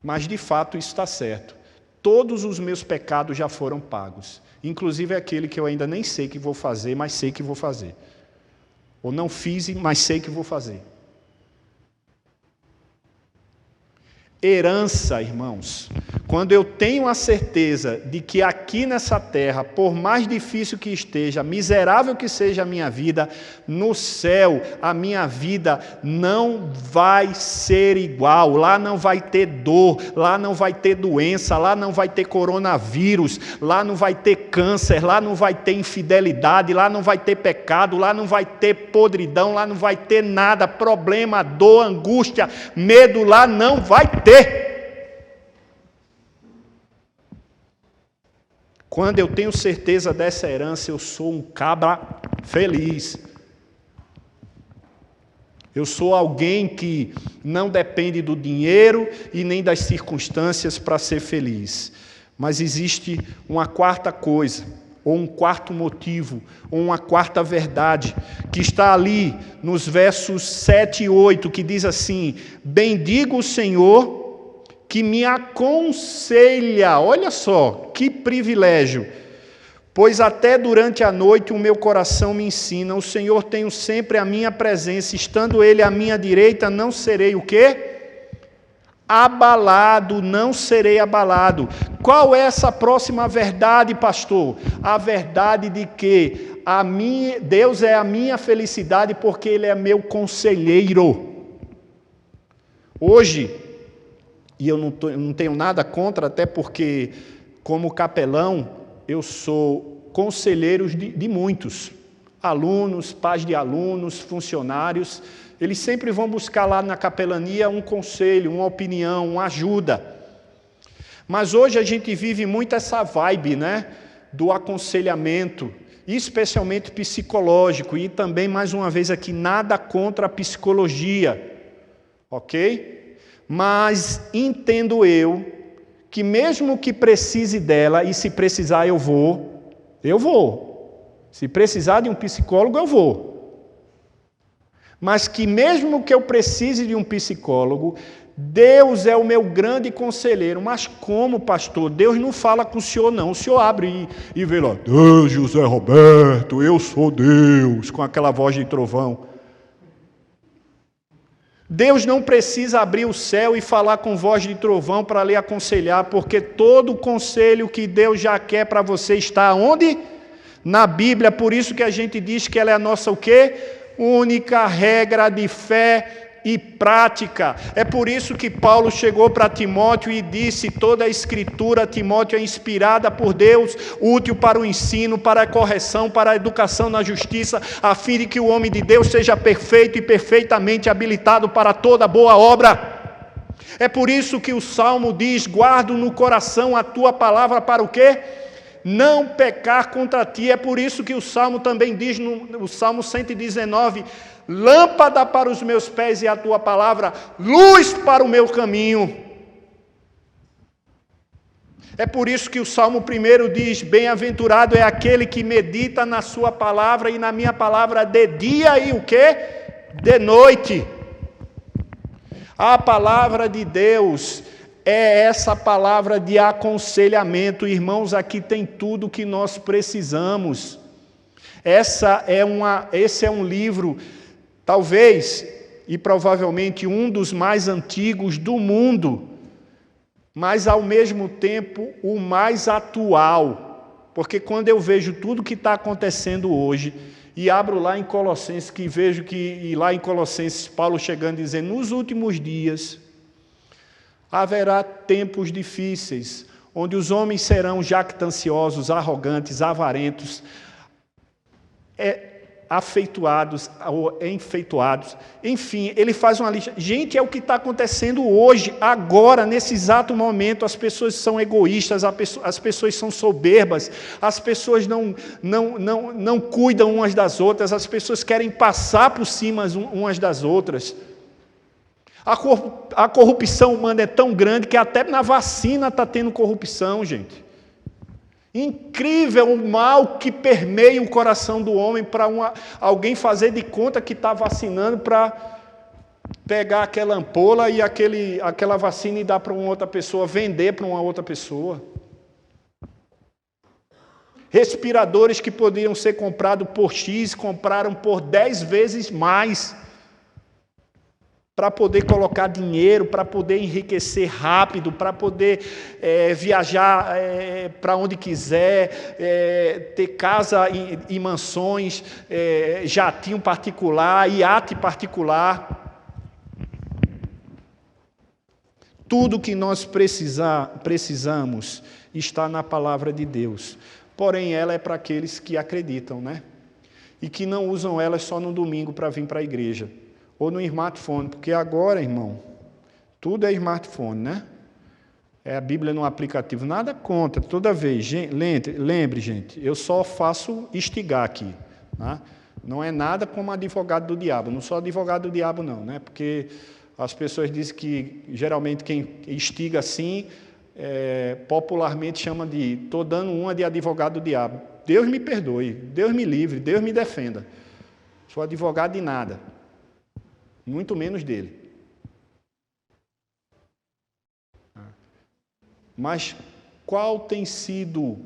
Mas de fato isso está certo. Todos os meus pecados já foram pagos, inclusive aquele que eu ainda nem sei que vou fazer, mas sei que vou fazer. Ou não fiz, mas sei que vou fazer. Herança, irmãos, quando eu tenho a certeza de que aqui nessa terra, por mais difícil que esteja, miserável que seja a minha vida, no céu a minha vida não vai ser igual, lá não vai ter dor, lá não vai ter doença, lá não vai ter coronavírus, lá não vai ter câncer, lá não vai ter infidelidade, lá não vai ter pecado, lá não vai ter podridão, lá não vai ter nada, problema, dor, angústia, medo, lá não vai ter. Quando eu tenho certeza dessa herança, eu sou um cabra feliz. Eu sou alguém que não depende do dinheiro e nem das circunstâncias para ser feliz. Mas existe uma quarta coisa, ou um quarto motivo, ou uma quarta verdade, que está ali nos versos 7 e 8, que diz assim: bendigo o Senhor que me aconselha. Olha só, que privilégio. Pois até durante a noite o meu coração me ensina, o Senhor tenho sempre a minha presença, estando Ele à minha direita, não serei o quê? Abalado, não serei abalado. Qual é essa próxima verdade, pastor? A verdade de que Deus é a minha felicidade porque Ele é meu conselheiro. Hoje, e eu não tenho nada contra, até porque, como capelão, eu sou conselheiro de muitos. Alunos, pais de alunos, funcionários, eles sempre vão buscar lá na capelania um conselho, uma opinião, uma ajuda. Mas hoje a gente vive muito essa vibe, né, do aconselhamento, especialmente psicológico, e também, mais uma vez aqui, nada contra a psicologia, ok? Mas entendo eu que mesmo que precise dela, e se precisar eu vou. Se precisar de um psicólogo, eu vou. Mas que mesmo que eu precise de um psicólogo, Deus é o meu grande conselheiro. Mas como, pastor? Deus não fala com o senhor, não. O senhor abre e vê lá, Deus, José Roberto, eu sou Deus, com aquela voz de trovão. Deus não precisa abrir o céu e falar com voz de trovão para lhe aconselhar, porque todo o conselho que Deus já quer para você está onde? Na Bíblia. Por isso que a gente diz que ela é a nossa o quê? Única regra de fé e prática. É por isso que Paulo chegou para Timóteo e disse: toda a escritura, Timóteo, é inspirada por Deus, útil para o ensino, para a correção, para a educação na justiça, a fim de que o homem de Deus seja perfeito e perfeitamente habilitado para toda boa obra. É por isso que o Salmo diz: guardo no coração a tua palavra para o quê? Não pecar contra ti. É por isso que o Salmo também diz no Salmo 119: lâmpada para os meus pés e a tua palavra, luz para o meu caminho. É por isso que o Salmo 1 diz: bem-aventurado é aquele que medita na sua palavra e na minha palavra de dia e o quê? De noite. A palavra de Deus é essa palavra de aconselhamento. Irmãos, aqui tem tudo o que nós precisamos. Esse é um livro, talvez e provavelmente um dos mais antigos do mundo, mas ao mesmo tempo o mais atual. Porque quando eu vejo tudo que está acontecendo hoje, e abro lá em Colossenses, que vejo que lá em Colossenses, Paulo chegando dizendo, nos últimos dias haverá tempos difíceis, onde os homens serão jactanciosos, arrogantes, avarentos, afeituados ou enfeituados. Enfim, ele faz uma lista. Gente, é o que está acontecendo hoje, agora, nesse exato momento. As pessoas são egoístas, as pessoas são soberbas, as pessoas não cuidam umas das outras, as pessoas querem passar por cima umas das outras. A corrupção humana é tão grande que até na vacina está tendo corrupção, gente. Incrível o mal que permeia o coração do homem para alguém fazer de conta que está vacinando para pegar aquela ampola e aquela vacina e dar para uma outra pessoa, vender para uma outra pessoa. Respiradores que poderiam ser comprados por X, compraram por 10 vezes mais, para poder colocar dinheiro, para poder enriquecer rápido, para poder viajar para onde quiser, ter casa e mansões, jatinho particular, iate particular. Tudo que nós precisamos está na palavra de Deus. Porém, ela é para aqueles que acreditam, né? E que não usam ela só no domingo para vir para a igreja. Ou no smartphone, porque agora, irmão, tudo é smartphone, né? É a Bíblia no aplicativo, nada contra, toda vez. Lembre, gente, eu só faço instigar aqui, né? Não é nada como advogado do diabo, não sou advogado do diabo não, né? Porque as pessoas dizem que, geralmente, quem instiga assim, popularmente chama de, estou dando uma de advogado do diabo. Deus me perdoe, Deus me livre, Deus me defenda. Sou advogado de nada. Muito menos dele. Mas qual tem sido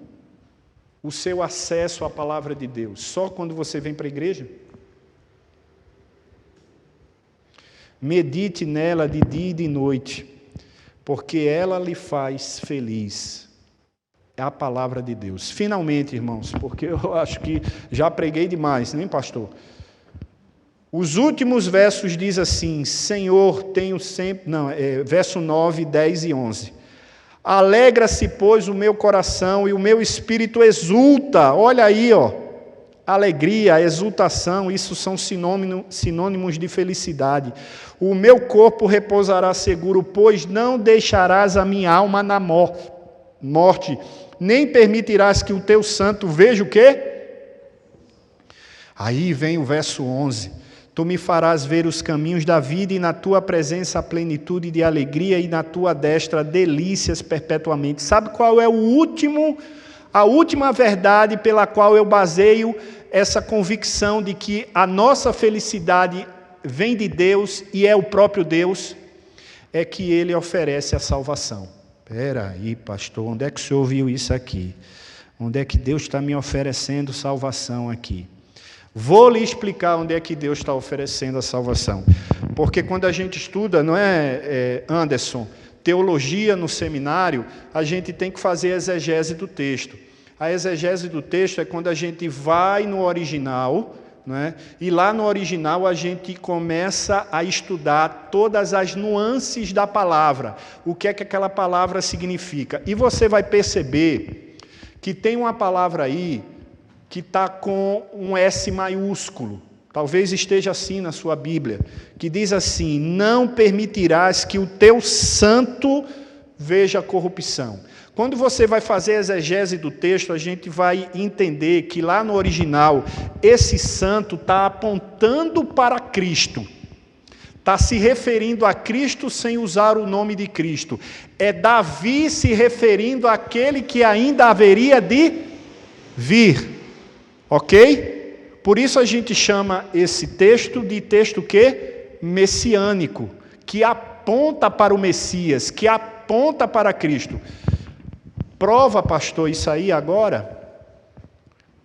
o seu acesso à palavra de Deus? Só quando você vem para a igreja? Medite nela de dia e de noite, porque ela lhe faz feliz. É a palavra de Deus. Finalmente, irmãos, porque eu acho que já preguei demais, nem pastor? Os últimos versos diz assim, Senhor, tenho sempre... verso 9, 10 e 11. Alegra-se, pois, o meu coração e o meu espírito exulta. Olha aí, alegria, exultação, isso são sinônimos de felicidade. O meu corpo repousará seguro, pois não deixarás a minha alma na morte, nem permitirás que o teu santo veja o quê? Aí vem o verso 11. Tu me farás ver os caminhos da vida e na tua presença a plenitude de alegria e na tua destra delícias perpetuamente. Sabe qual é a última verdade pela qual eu baseio essa convicção de que a nossa felicidade vem de Deus e é o próprio Deus? É que Ele oferece a salvação. Espera aí, pastor, onde é que o senhor ouviu isso aqui? Onde é que Deus está me oferecendo salvação aqui? Vou lhe explicar onde é que Deus está oferecendo a salvação. Porque quando a gente estuda, não é, Anderson, teologia no seminário, a gente tem que fazer a exegese do texto. A exegese do texto é quando a gente vai no original, não é? E lá no original a gente começa a estudar todas as nuances da palavra, o que é que aquela palavra significa. E você vai perceber que tem uma palavra aí que está com um S maiúsculo, talvez esteja assim na sua Bíblia, que diz assim, não permitirás que o teu santo veja corrupção. Quando você vai fazer a exegese do texto, a gente vai entender que lá no original, esse santo está apontando para Cristo, está se referindo a Cristo sem usar o nome de Cristo. É Davi se referindo àquele que ainda haveria de vir. Ok? Por isso a gente chama esse texto de texto quê? Messiânico, que aponta para o Messias, que aponta para Cristo. Prova, pastor, isso aí agora?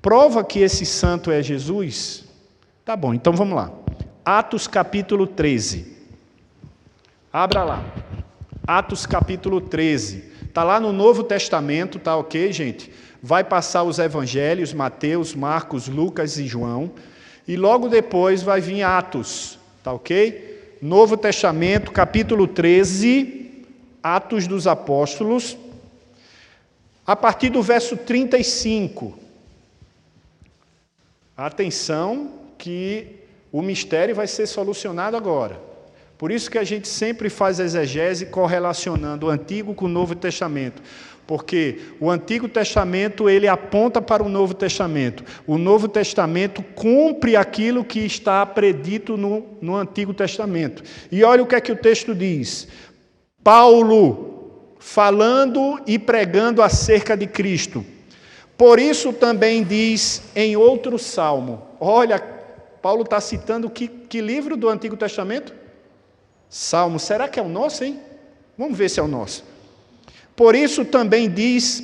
Prova que esse santo é Jesus? Tá bom, então vamos lá. Atos capítulo 13. Abra lá. Atos capítulo 13. Está lá no Novo Testamento, tá ok, gente? Vai passar os evangelhos, Mateus, Marcos, Lucas e João. E logo depois vai vir Atos, tá ok? Novo Testamento, capítulo 13, Atos dos Apóstolos, a partir do verso 35. Atenção que o mistério vai ser solucionado agora. Por isso que a gente sempre faz exegese correlacionando o Antigo com o Novo Testamento. Porque o Antigo Testamento, ele aponta para o Novo Testamento. O Novo Testamento cumpre aquilo que está predito no Antigo Testamento. E olha o que o texto diz. Paulo, falando e pregando acerca de Cristo. Por isso também diz em outro salmo. Olha, Paulo está citando que livro do Antigo Testamento? Salmo. Será que é o nosso, hein? Vamos ver se é o nosso. Por isso também diz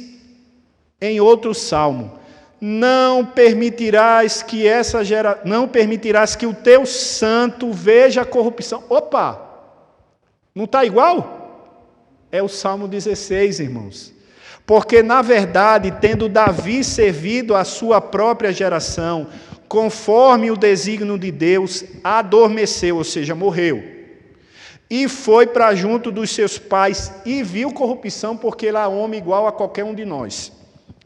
em outro salmo: não permitirás que o teu santo veja a corrupção. Opa! Não está igual? É o Salmo 16, irmãos. Porque, na verdade, tendo Davi servido a sua própria geração, conforme o desígnio de Deus, adormeceu, ou seja, morreu. E foi para junto dos seus pais e viu corrupção, porque ele é homem igual a qualquer um de nós,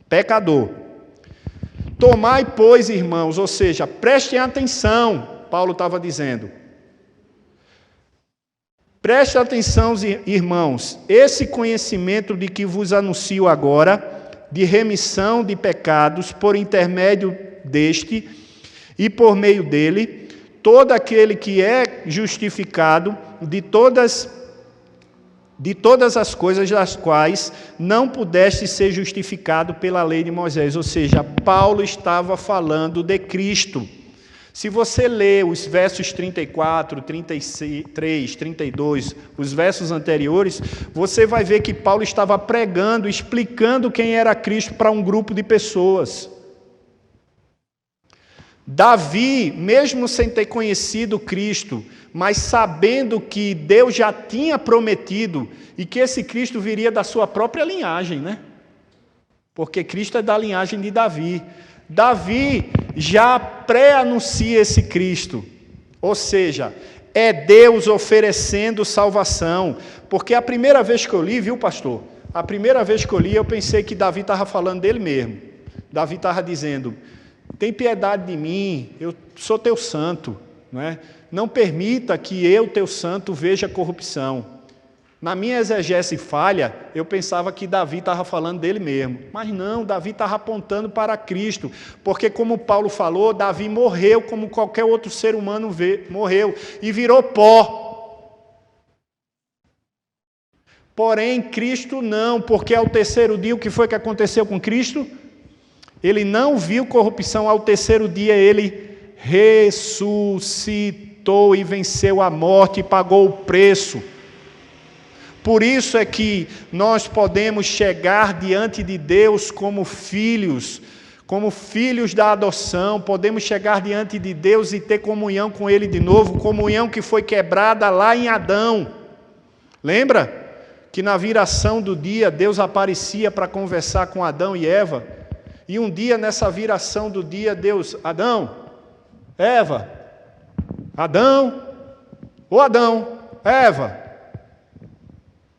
pecador. Tomai, pois, irmãos, ou seja, prestem atenção, Paulo estava dizendo. Prestem atenção, irmãos, esse conhecimento de que vos anuncio agora, de remissão de pecados, por intermédio deste e por meio dele, todo aquele que é justificado de todas as coisas das quais não pudeste ser justificado pela lei de Moisés. Ou seja, Paulo estava falando de Cristo. Se você ler os versos 34, 33, 32, os versos anteriores, você vai ver que Paulo estava pregando, explicando quem era Cristo para um grupo de pessoas. Davi, mesmo sem ter conhecido Cristo, mas sabendo que Deus já tinha prometido e que esse Cristo viria da sua própria linhagem, né? Porque Cristo é da linhagem de Davi. Davi já pré-anuncia esse Cristo, ou seja, é Deus oferecendo salvação. Porque a primeira vez que eu li, viu, pastor? A primeira vez que eu li, eu pensei que Davi estava falando dele mesmo. Davi estava dizendo: tem piedade de mim, eu sou teu santo, não é? Não permita que eu, teu santo, veja corrupção. Na minha exegese falha, eu pensava que Davi estava falando dele mesmo. Mas não, Davi estava apontando para Cristo. Porque, como Paulo falou, Davi morreu como qualquer outro ser humano morreu e virou pó. Porém, Cristo não, porque ao terceiro dia, o que foi que aconteceu com Cristo? Ele não viu corrupção, ao terceiro dia ele ressuscitou e venceu a morte e pagou o preço. Por isso é que nós podemos chegar diante de Deus como filhos da adoção, podemos chegar diante de Deus e ter comunhão com Ele de novo, comunhão que foi quebrada lá em Adão. Lembra que na viração do dia Deus aparecia para conversar com Adão e Eva? E um dia, nessa viração do dia, Deus: Adão, Eva, Adão, Eva.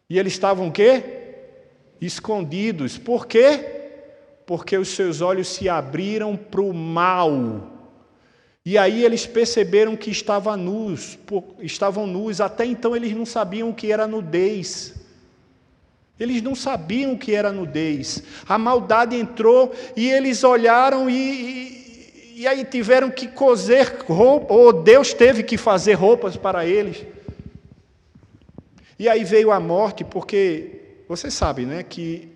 E eles estavam o quê? Escondidos. Por quê? Porque os seus olhos se abriram para o mal. E aí eles perceberam que estavam nus. Até então eles não sabiam o que era nudez. Eles não sabiam o que era nudez. A maldade entrou e eles olharam e aí tiveram que coser roupa, ou Deus teve que fazer roupas para eles. E aí veio a morte, porque você sabe, né, que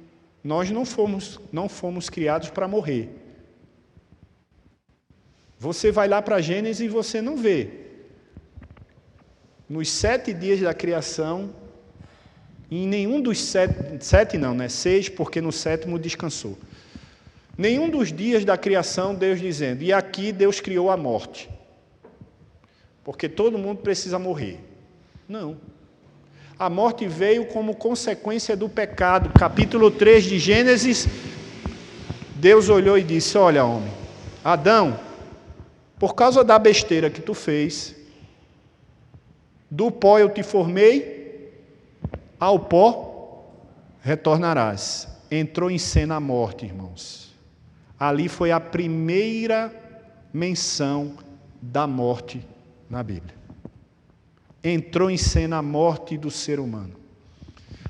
nós não fomos criados para morrer. Você vai lá para Gênesis e você não vê. Nos 7 dias da criação, em nenhum dos 6, porque no 7º descansou. Nenhum dos dias da criação, Deus dizendo: e aqui Deus criou a morte. Porque todo mundo precisa morrer. Não. A morte veio como consequência do pecado. Capítulo 3 de Gênesis, Deus olhou e disse: olha, homem, Adão, por causa da besteira que tu fez, do pó eu te formei, ao pó retornarás. Entrou em cena a morte, irmãos. Ali foi a primeira menção da morte na Bíblia. Entrou em cena a morte do ser humano.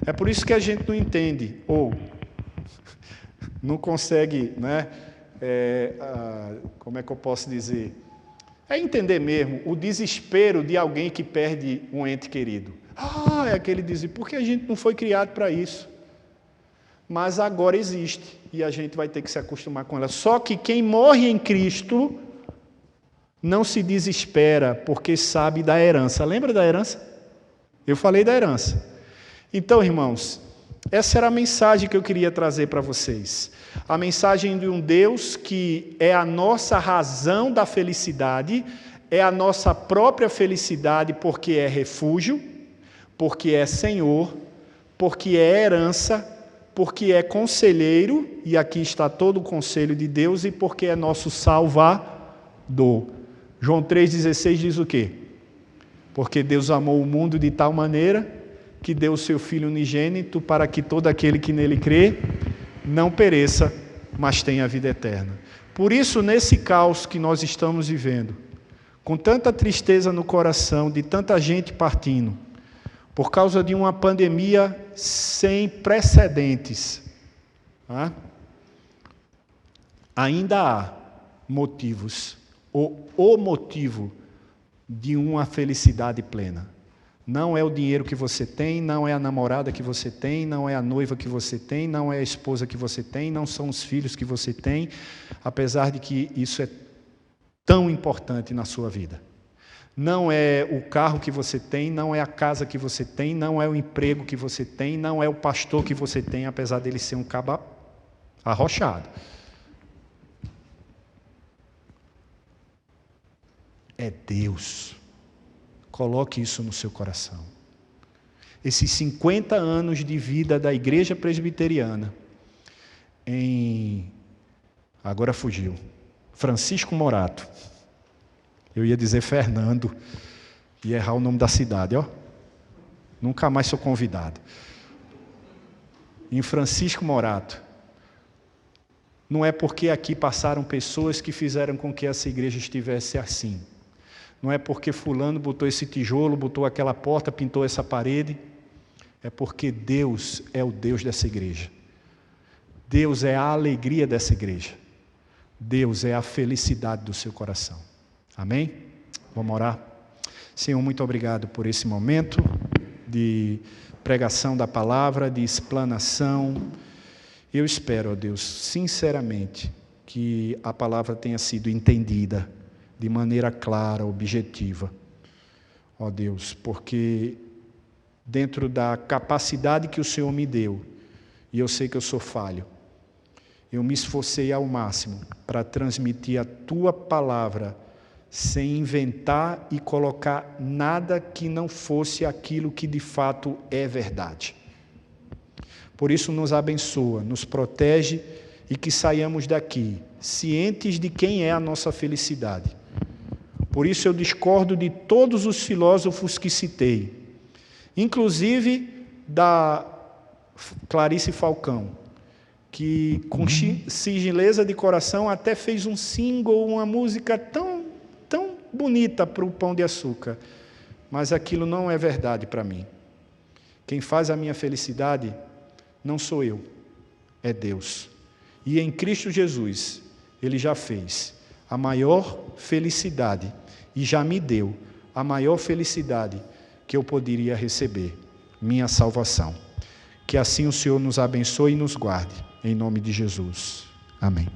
É por isso que a gente não entende, ou não consegue, né? Como é que eu posso dizer? É entender mesmo o desespero de alguém que perde um ente querido. É aquele desespero, porque a gente não foi criado para isso. Mas agora existe, e a gente vai ter que se acostumar com ela. Só que quem morre em Cristo não se desespera, porque sabe da herança. Lembra da herança? Eu falei da herança. Então, irmãos, essa era a mensagem que eu queria trazer para vocês. A mensagem de um Deus que é a nossa razão da felicidade, é a nossa própria felicidade, porque é refúgio, porque é Senhor, porque é herança, porque é conselheiro, e aqui está todo o conselho de Deus, e porque é nosso Salvador. João 3,16 diz o quê? Porque Deus amou o mundo de tal maneira que deu o seu Filho unigênito para que todo aquele que nele crê não pereça, mas tenha a vida eterna. Por isso, nesse caos que nós estamos vivendo, com tanta tristeza no coração, de tanta gente partindo, por causa de uma pandemia sem precedentes, ainda há motivos, o motivo de uma felicidade plena. Não é o dinheiro que você tem, não é a namorada que você tem, não é a noiva que você tem, não é a esposa que você tem, não são os filhos que você tem, apesar de que isso é tão importante na sua vida. Não é o carro que você tem, não é a casa que você tem, não é o emprego que você tem, não é o pastor que você tem, apesar dele ser um caba arrochado. É Deus. Coloque isso no seu coração. Esses 50 anos de vida da Igreja Presbiteriana agora fugiu, Francisco Morato. Eu ia dizer Fernando e errar o nome da cidade, ó. Nunca mais sou convidado. Em Francisco Morato. Não é porque aqui passaram pessoas que fizeram com que essa igreja estivesse assim. Não é porque fulano botou esse tijolo, botou aquela porta, pintou essa parede. É porque Deus é o Deus dessa igreja. Deus é a alegria dessa igreja. Deus é a felicidade do seu coração. Amém? Vamos orar? Senhor, muito obrigado por esse momento de pregação da palavra, de explanação. Eu espero, ó Deus, sinceramente, que a palavra tenha sido entendida de maneira clara, objetiva. Ó Deus, porque dentro da capacidade que o Senhor me deu, e eu sei que eu sou falho, eu me esforcei ao máximo para transmitir a Tua palavra sem inventar e colocar nada que não fosse aquilo que de fato é verdade. Por isso nos abençoa, nos protege e que saiamos daqui cientes de quem é a nossa felicidade. Por isso eu discordo de todos os filósofos que citei, inclusive da Clarice Falcão, que com singeleza de coração até fez um single, uma música tão bonita para o Pão de Açúcar, mas aquilo não é verdade para mim. Quem faz a minha felicidade não sou eu, é Deus. E em Cristo Jesus, Ele já fez a maior felicidade e já me deu a maior felicidade que eu poderia receber, minha salvação. Que assim o Senhor nos abençoe e nos guarde, em nome de Jesus. Amém.